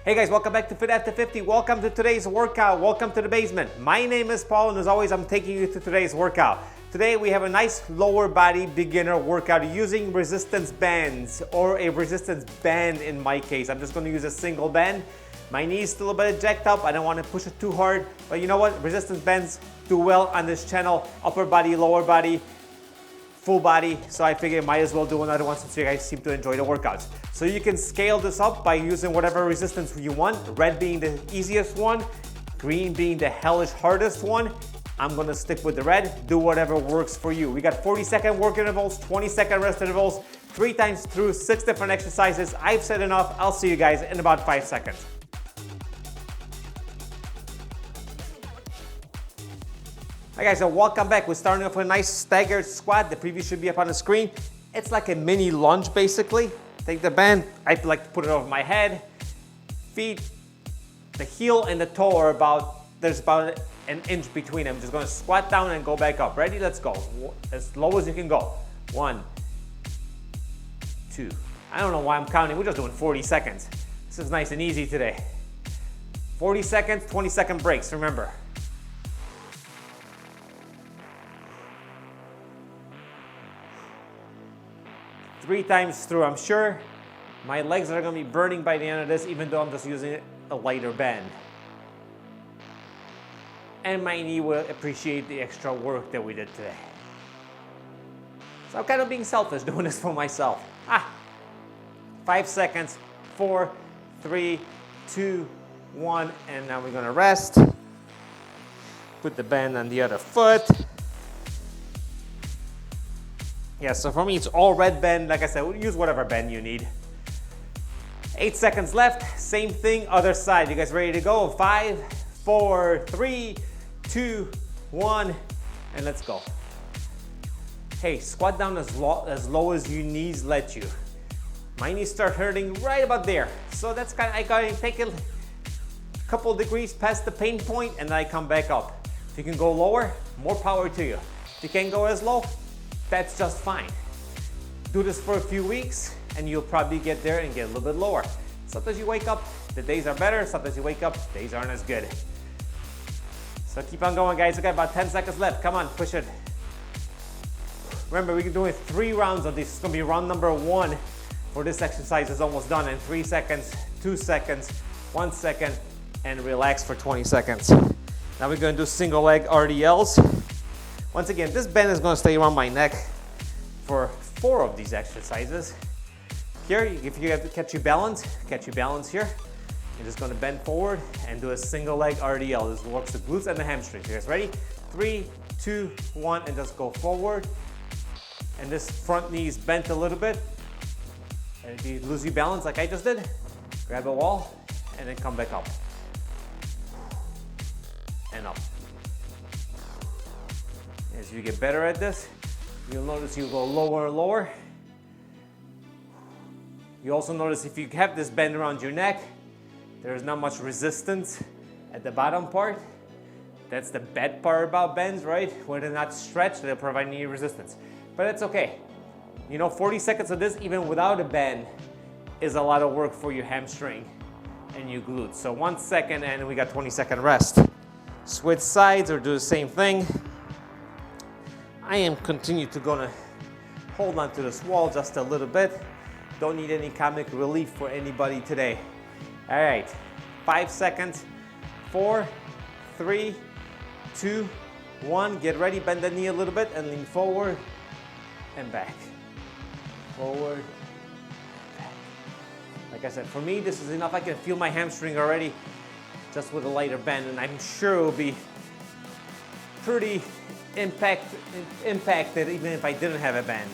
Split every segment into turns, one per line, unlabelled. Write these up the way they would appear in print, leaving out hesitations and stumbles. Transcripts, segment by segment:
Hey guys, welcome back to Fit After 50. Welcome to today's workout. Welcome to the basement. My name is Paul, and as always, I'm taking you to today's workout. Today we have a nice lower body beginner workout using resistance bands, or a resistance band in my case. I'm just going to use a single band. My knee's still a bit jacked up. I don't want to push it too hard, but you know what? Resistance bands do well on this channel. Upper body, lower body, full body, so I figured I might as well do another one since you guys seem to enjoy the workouts. So you can scale this up by using whatever resistance you want, red being the easiest one, green being the hellish hardest one. I'm gonna stick with the red, do whatever works for you. We got 40-second work intervals, 20-second rest intervals, 3 times through 6 different exercises. I've said enough, I'll see you guys in about 5 seconds. Hi guys, so welcome back. We're starting off with a nice staggered squat. The preview should be up on the screen. It's like a mini lunge basically. Take the band, I like to put it over my head. Feet, the heel and the toe are there's about an inch between them. Just gonna squat down and go back up. Ready? Let's go. As low as you can go. 1, 2. I don't know why I'm counting. We're just doing 40 seconds. This is nice and easy today. 40 seconds, 20-second breaks, remember. Three times through. I'm sure my legs are going to be burning by the end of this, even though I'm just using a lighter band. And my knee will appreciate the extra work that we did today. So I'm kind of being selfish doing this for myself. 5 seconds. 4, 3, 2, 1, and now we're going to rest. Put the band on the other foot. Yeah, so for me, it's all red band. Like I said, we'll use whatever band you need. 8 seconds left. Same thing, other side. You guys ready to go? 5, 4, 3, 2, 1, and let's go. Hey, squat down as low as your knees let you. My knees start hurting right about there. So that's kind of, I gotta take a couple degrees past the pain point, and then I come back up. If you can go lower, more power to you. If you can't go as low, that's just fine. Do this for a few weeks and you'll probably get there and get a little bit lower. Sometimes you wake up, the days are better. Sometimes you wake up, days aren't as good. So keep on going, guys. We got about 10 seconds left. Come on, push it. Remember, we're doing 3 rounds of this. It's gonna be round number 1 for this exercise is almost done in 3 seconds, 2 seconds, 1 second, and relax for 20 seconds. Now we're gonna do single leg RDLs. Once again, this band is going to stay around my neck for 4 of these exercises. Here, if you have to catch your balance here. You're just going to bend forward and do a single leg RDL. This works the glutes and the hamstrings. You guys ready? 3, 2, 1, and just go forward. And this front knee is bent a little bit. And if you lose your balance like I just did, grab a wall and then come back up. And up. As you get better at this, you'll notice you go lower and lower. You also notice if you have this bend around your neck, there's not much resistance at the bottom part. That's the bad part about bends, right? When they're not stretched, they'll provide any resistance. But that's okay. You know, 40 seconds of this, even without a bend, is a lot of work for your hamstring and your glutes. So 1 second, and we got 20-second rest. Switch sides or do the same thing. I am gonna hold on to this wall just a little bit. Don't need any comic relief for anybody today. All right, 5 seconds. 4, 3, 2, 1. Get ready, bend the knee a little bit and lean forward and back. Forward and back. Like I said, for me, this is enough. I can feel my hamstring already just with a lighter bend, and I'm sure it will be pretty impacted even if I didn't have a band.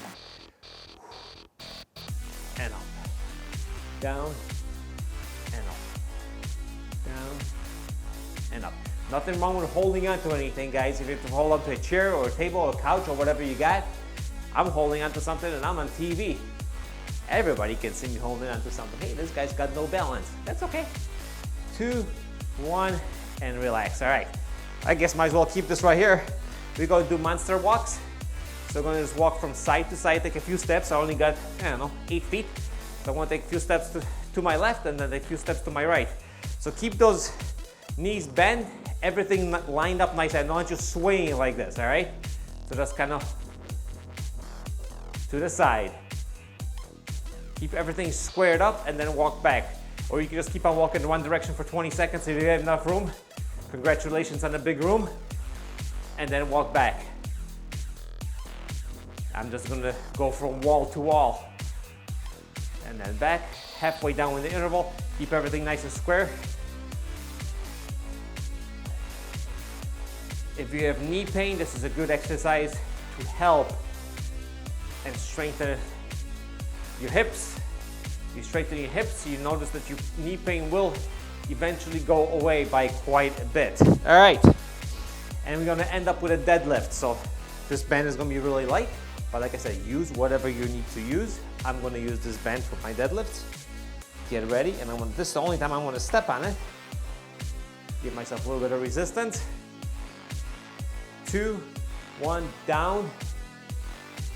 And up. Down and up. Down and up. Nothing wrong with holding on to anything, guys. If you have to hold on to a chair or a table or a couch or whatever you got, I'm holding on to something and I'm on TV. Everybody can see me holding on to something. Hey, this guy's got no balance. That's okay. 2, 1, and relax. All right. I guess might as well keep this right here. We're going to do monster walks. So I'm going to just walk from side to side, take a few steps. I only got, I don't know, 8 feet. So I'm going to take a few steps to my left and then a few steps to my right. So keep those knees bent, everything lined up nice. I don't want you swaying like this, all right? So just kind of to the side. Keep everything squared up and then walk back. Or you can just keep on walking in one direction for 20 seconds if you have enough room. Congratulations on the big room. And then walk back. I'm just gonna go from wall to wall. And then back, halfway down in the interval. Keep everything nice and square. If you have knee pain, this is a good exercise to help and strengthen your hips. You straighten your hips, you notice that your knee pain will eventually go away by quite a bit. All right, and we're gonna end up with a deadlift. So this band is gonna be really light, but like I said, use whatever you need to use. I'm gonna use this band for my deadlifts. Get ready, and this is the only time I'm gonna step on it. Give myself a little bit of resistance. 2, 1, down,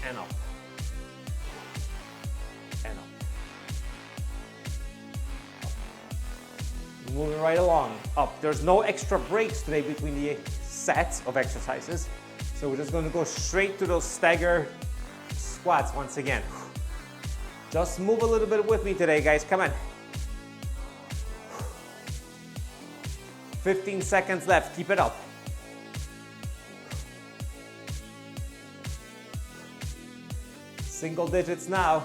and up. And up. Moving right along, up. There's no extra breaks today between the sets of exercises. So we're just gonna go straight to those stagger squats once again. Just move a little bit with me today, guys, come on. 15 seconds left, keep it up. Single digits now.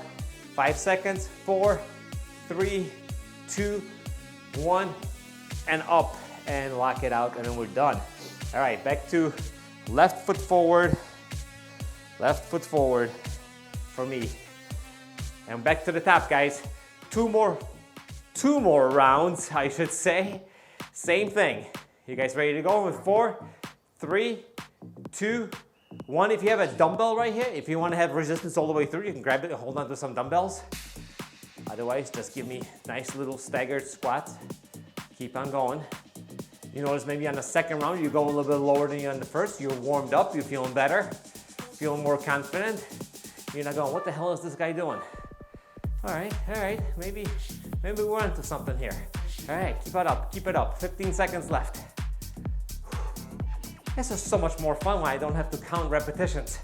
5 seconds, 4, 3, 2, 1, and up, and lock it out, and then we're done. All right, back to left foot forward for me. And back to the top, guys. Two more rounds, I should say. Same thing. You guys ready to go with 4, 3, 2, 1. If you have a dumbbell right here, if you want to have resistance all the way through, you can grab it and hold on to some dumbbells. Otherwise, just give me nice little staggered squats. Keep on going. You notice maybe on the second round, you go a little bit lower than you on the first. You're warmed up, you're feeling better, feeling more confident. You're not going, what the hell is this guy doing? All right, maybe we're onto something here. All right, keep it up. 15 seconds left. This is so much more fun when I don't have to count repetitions.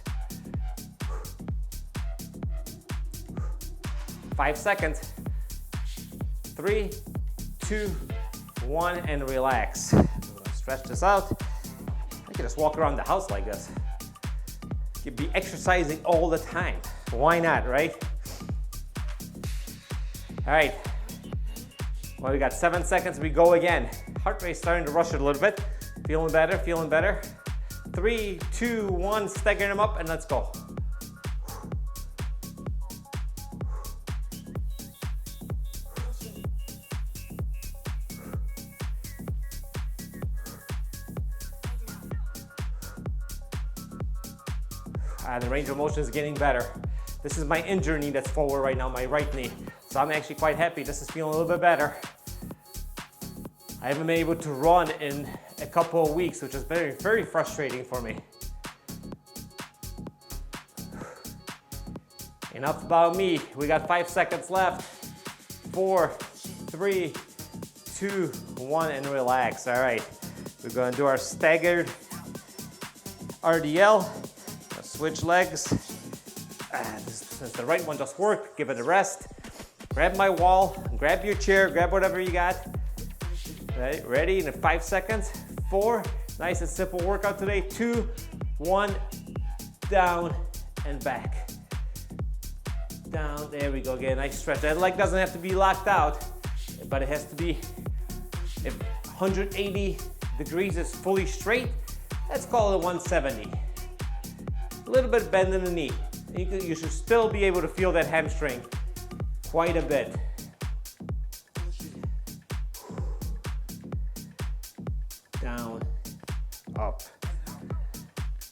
5 seconds. 3, 2, 1, and relax. I'm gonna stretch this out. I can just walk around the house like this. You'd be exercising all the time. Why not, right? All right. Well, we got 7 seconds. We go again. Heart rate's starting to rush it a little bit. Feeling better. 3, 2, 1, stagger them up, and let's go. The range of motion is getting better. This is my injured knee that's forward right now, my right knee. So I'm actually quite happy. This is feeling a little bit better. I haven't been able to run in a couple of weeks, which is very, very frustrating for me. Enough about me. We got 5 seconds left. 4, 3, 2, 1, and relax. All right, we're gonna do our staggered RDL. Switch legs. Since the right one just worked, give it a rest. Grab my wall, grab your chair, grab whatever you got. Right, ready in 5 seconds. 4, nice and simple workout today. 2, 1, down and back. Down, there we go, get a nice stretch. That leg doesn't have to be locked out, but it has to be, if 180 degrees is fully straight, let's call it a 170. A little bit bend in the knee. You should still be able to feel that hamstring quite a bit. Down, up,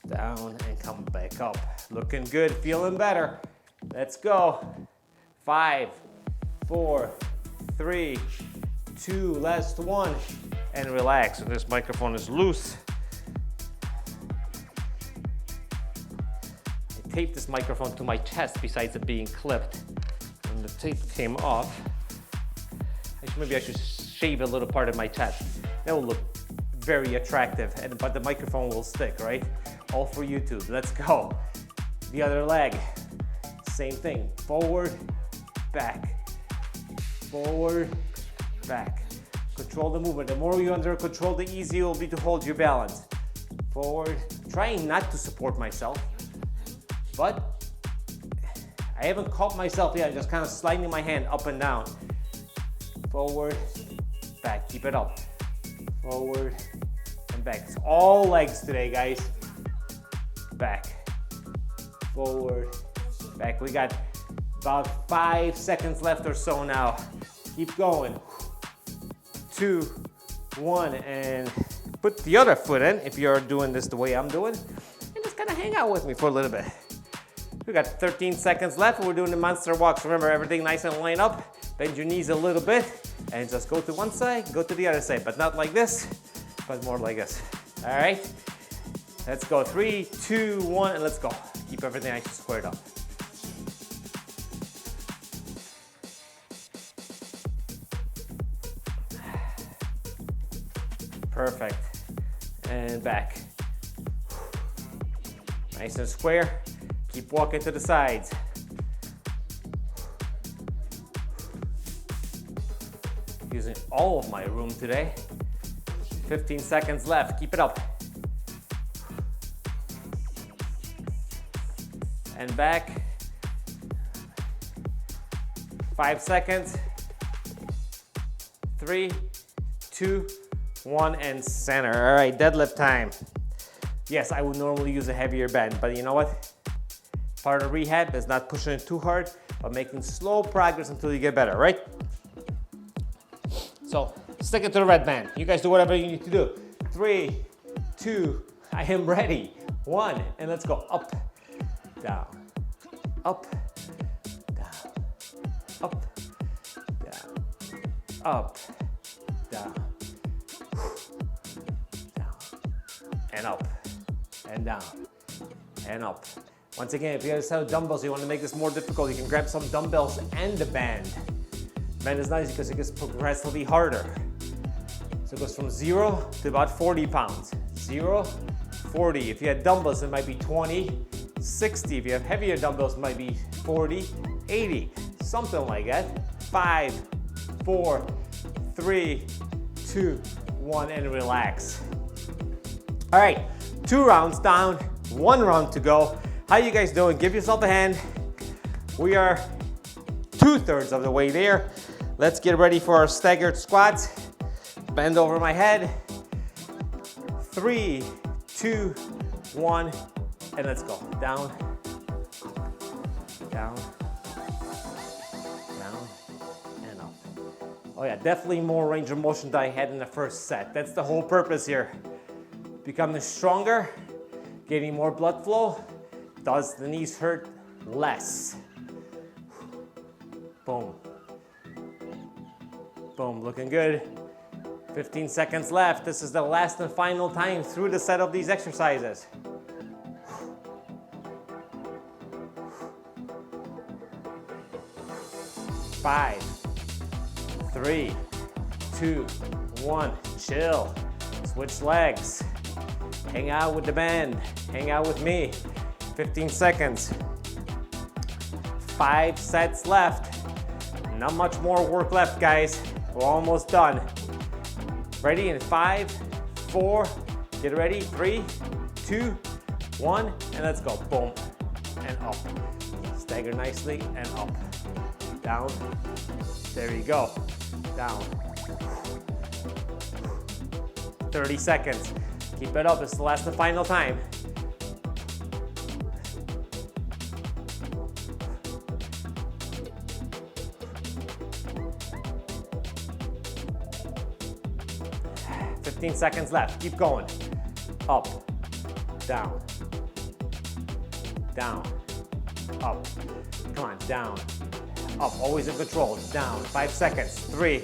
down, and come back up. Looking good, feeling better. Let's go. 5, 4, 3, 2, last one, and relax. So this microphone is loose. I taped this microphone to my chest besides it being clipped. When the tape came off, Maybe I should shave a little part of my chest. That will look very attractive, but the microphone will stick, right? All for YouTube. Let's go. The other leg, same thing. Forward, back. Forward, back. Control the movement. The more you're under control, the easier it will be to hold your balance. Forward, trying not to support myself, but I haven't caught myself yet. I'm just kind of sliding my hand up and down. Forward, back, keep it up. Forward and back. It's all legs today, guys. Back, forward, back. We got about 5 seconds left or so now. Keep going. 2, 1, and put the other foot in if you're doing this the way I'm doing. And just kind of hang out with me for a little bit. We got 13 seconds left. We're doing the monster walks. Remember, everything nice and line up. Bend your knees a little bit and just go to one side, go to the other side, but not like this, but more like this. All right, let's go. 3, 2, 1, and let's go. Keep everything nice and squared up. Perfect. And back. Nice and square. Keep walking to the sides. Using all of my room today. 15 seconds left. Keep it up. And back. 5 seconds. 3, 2, 1, and center. All right, deadlift time. Yes, I would normally use a heavier band, but you know what? Part of rehab is not pushing it too hard, but making slow progress until you get better, right? So stick it to the red band. You guys do whatever you need to do. 3, 2, I am ready. 1, and let's go. Up, down, up, down, up, down, up, down, down, and up, and down, and up. Once again, if you guys have dumbbells, you want to make this more difficult, you can grab some dumbbells and the band. Band is nice because it gets progressively harder. So it goes from 0 to about 40 pounds. 0, 40. If you had dumbbells, it might be 20, 60. If you have heavier dumbbells, it might be 40, 80. Something like that. 5, 4, 3, 2, 1, and relax. All right, 2 rounds down, 1 round to go. How you guys doing? Give yourself a hand. We are 2/3 of the way there. Let's get ready for our staggered squats. Bend over my head. 3, 2, 1, and let's go. Down, down, down, and up. Oh yeah, definitely more range of motion than I had in the first set. That's the whole purpose here. Becoming stronger, getting more blood flow. Does the knees hurt less? Boom. Boom, looking good. 15 seconds left. This is the last and final time through the set of these exercises. 5, 3, 2, 1. Chill. Switch legs. Hang out with the band. Hang out with me. 15 seconds. 5 sets left. Not much more work left, guys. We're almost done. Ready in 5, 4, get ready. 3, 2, 1, and let's go. Boom, and up. Stagger nicely and up. Down. There you go. Down. 30 seconds. Keep it up. It's the last and final time. Seconds left. Keep going. Up, down, down, up. Come on, down, up. Always in control. Down. 5 seconds. 3,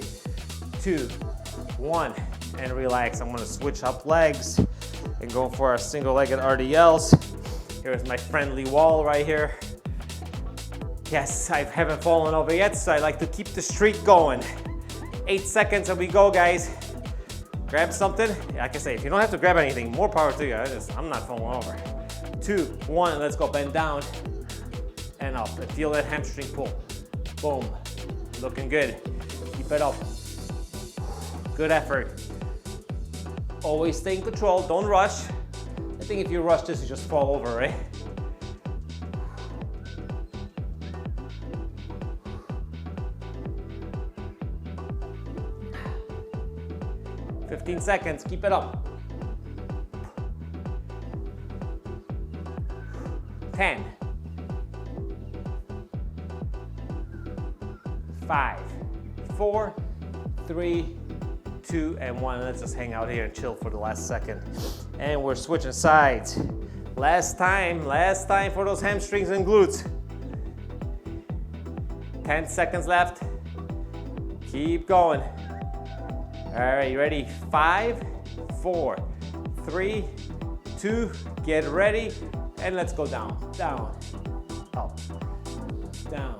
2, 1, and relax. I'm gonna switch up legs and go for our single-legged RDLs. Here's my friendly wall right here. Yes, I haven't fallen over yet, so I like to keep the streak going. 8 seconds and we go, guys. Grab something. Like I say, if you don't have to grab anything, more power to you. I'm not falling over. 2, 1, let's go. Bend down and up. And feel that hamstring pull. Boom. Looking good. Keep it up. Good effort. Always stay in control. Don't rush. I think if you rush this, you just fall over, right? "15 seconds, keep it up. 10, 5, 4, 3, 2, and 1. Let's just hang out here and chill for the last second. And we're switching sides. Last time for those hamstrings and glutes. 10 seconds left. Keep going. All right, you ready? 5, 4, 3, 2, get ready, and let's go down, down, up, down,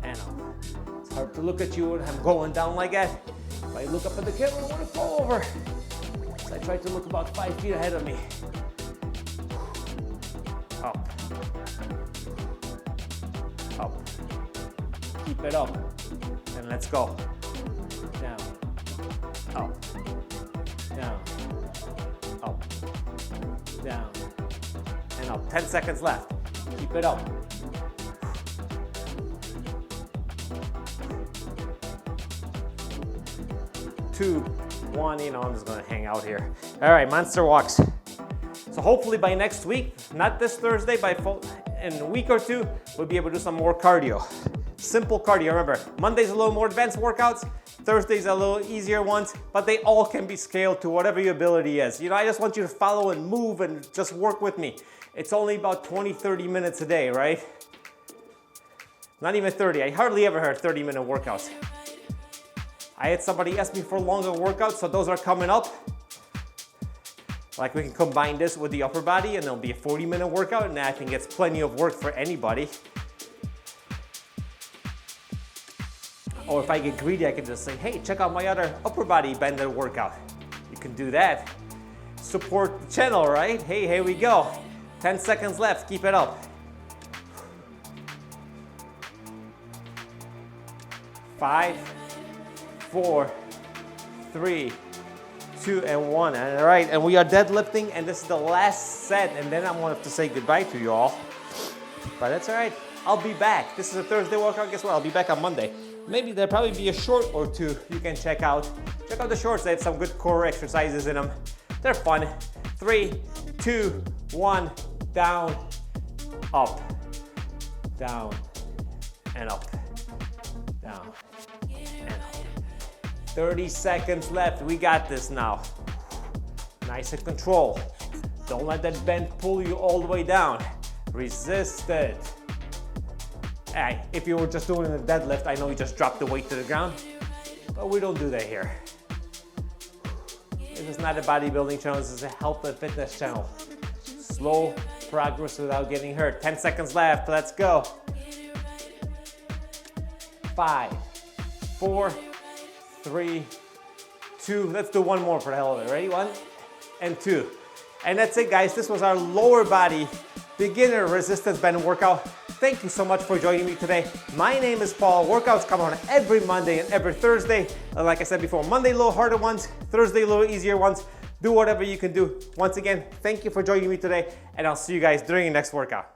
and up. It's hard to look at you when I'm going down like that. If I look up at the camera, I want to fall over. So I try to look about 5 feet ahead of me. Up, up, keep it up, and let's go. Down. Up, down, up, down, and up. 10 seconds left. Keep it up. 2, 1, I'm just gonna hang out here. All right, monster walks. So hopefully by next week, not this Thursday, in a week or two, we'll be able to do some more cardio. Simple cardio. Remember, Monday's a little more advanced workouts, Thursdays a little easier ones, but they all can be scaled to whatever your ability is. I just want you to follow and move and just work with me. It's only about 20, 30 minutes a day, right? Not even 30. I hardly ever heard 30-minute workouts. I had somebody ask me for longer workouts, so those are coming up. Like we can combine this with the upper body and it'll be a 40-minute workout, and I think it's plenty of work for anybody. Or if I get greedy, I can just say, hey, check out my other upper body bender workout. You can do that. Support the channel, right? Hey, here we go. 10 seconds left, keep it up. 5, 4, 3, 2, and 1. All right, and we are deadlifting, and this is the last set, and then I'm gonna have to say goodbye to you all. But that's all right, I'll be back. This is a Thursday workout, guess what? I'll be back on Monday. Maybe there'll probably be a short or two you can check out. Check out the shorts, they have some good core exercises in them. They're fun. 3, 2, 1, down, up, down, and up, down, and up. 30 seconds left, we got this now. Nice and control. Don't let that bend pull you all the way down. Resist it. Hey, if you were just doing a deadlift, I know you just dropped the weight to the ground, but we don't do that here. This is not a bodybuilding channel, this is a health and fitness channel. Slow progress without getting hurt. 10 seconds left, let's go. 5, 4, 3, 2, let's do one more for the hell of it. Ready? 1 and 2. And that's it, guys. This was our lower body beginner resistance band workout. Thank you so much for joining me today. My name is Paul. Workouts come on every Monday and every Thursday. Like I said before, Monday a little harder ones, Thursday a little easier ones. Do whatever you can do. Once again, thank you for joining me today, and I'll see you guys during the next workout.